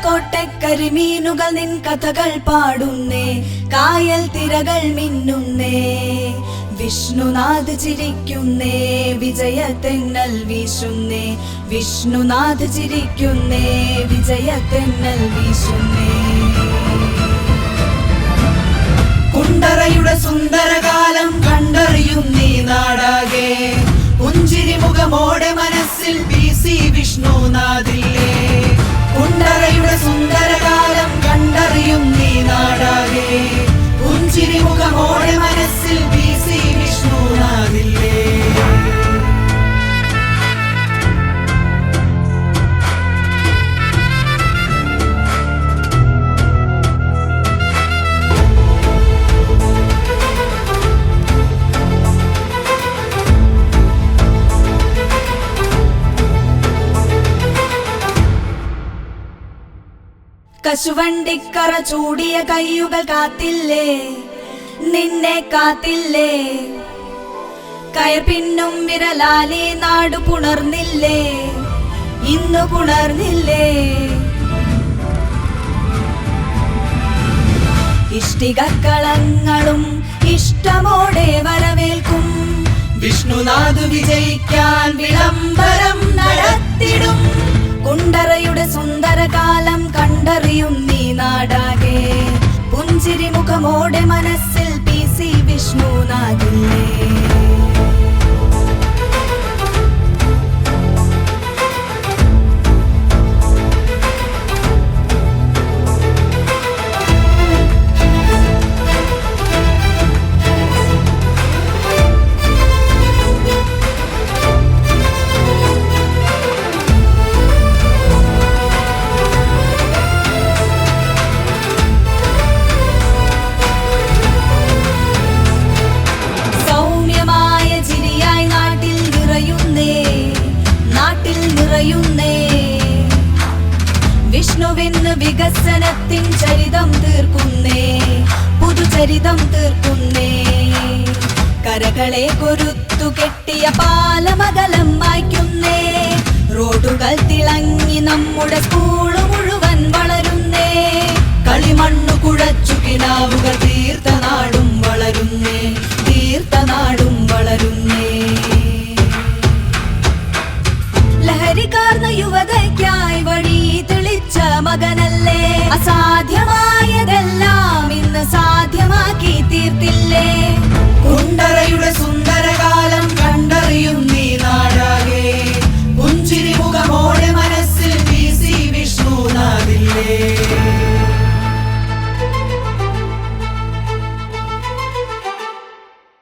കോട്ടക്കരിമീനുകൾ നിൻ കഥകൾ പാടുന്നേ, കായൽ തിരകൾ മിന്നുന്നേ. വിഷ്ണുനാഥ് ചിരിക്കുന്നേ, വിജയത്തെന്നൽ വീശുന്നേ. വിഷ്ണുനാഥ് ചിരിക്കുന്നേ, വിജയത്തെന്നൽ വീശുന്നേ. കുണ്ടറയുടെ സുന്ദരകാലം കണ്ടറിയും നീ നാടാകെ, പുഞ്ചിരി മുഖമോടെ മനസ്സിൽ PC വിഷ്ണുനാഥില്ലേ. കുണ്ടറയുടെ സുന്ദരകാലം കണ്ടറിയും നീ നാടാകെ, പുഞ്ചിരി മുഖമോടെ മനസ്സിൽ PC വിഷ്ണുനാഥില്ലേ. കശുവണ്ടിക്കറ ചൂടിയ കയ്യുകൾ കാത്തില്ലേ, നിന്നെ കാത്തില്ലേ. കയർപിന്നും വിരലാലി നാടു പുണർന്നില്ലേ, ഇന്നു പുണർന്നില്ലേ. ഇഷ്ടികക്കളങ്ങളും ഇഷ്ടമോടെ വരവേൽക്കും, വിഷ്ണുനാഥ് വിജയിക്കാൻ വിളംബരം നടത്തിടും. കുണ്ടറയുടെ സുന്ദരകാലം കണ്ടറിയും നീ നാടാകെ, പുഞ്ചിരി മുഖമോടെ മനസ്സിൽ PC വിഷ്ണുനാഥില്ലേ. വിഷ്ണുവിന് വികസനത്തിൻ ചരിതം തീർക്കുന്നേ, പുതുചരിതം തീർക്കുന്നേ. കരകളെ കൊരുത്തു കെട്ടിയ പാലമകലം മായ്ക്കുന്നേ, റോഡുകൾ തിളങ്ങി നമ്മുടെ സ്കൂള് മുഴുവൻ വളരുന്നേ. കളിമണ്ണു കുഴച്ചു കിനാവുകൾ തീർത്ത നാടും വളരുന്നേ, തീർത്ത നാടും വളരുന്നേ. ലഹരികാർന്ന യുവതയ്ക്കായി വഴി തെളിച്ച മകനല്ലേ, അസാധ്യമായതെല്ലാം ഇന്ന് സാധ്യമാക്കി തീർത്തില്ലേ. കുണ്ടറയുടെ സുന്ദരകാലം കണ്ടറിയും നീ നാടാകെ, പുഞ്ചിരി മുഖമോടെ മനസ്സിൽ PC വിഷ്ണുനാഥില്ലേ.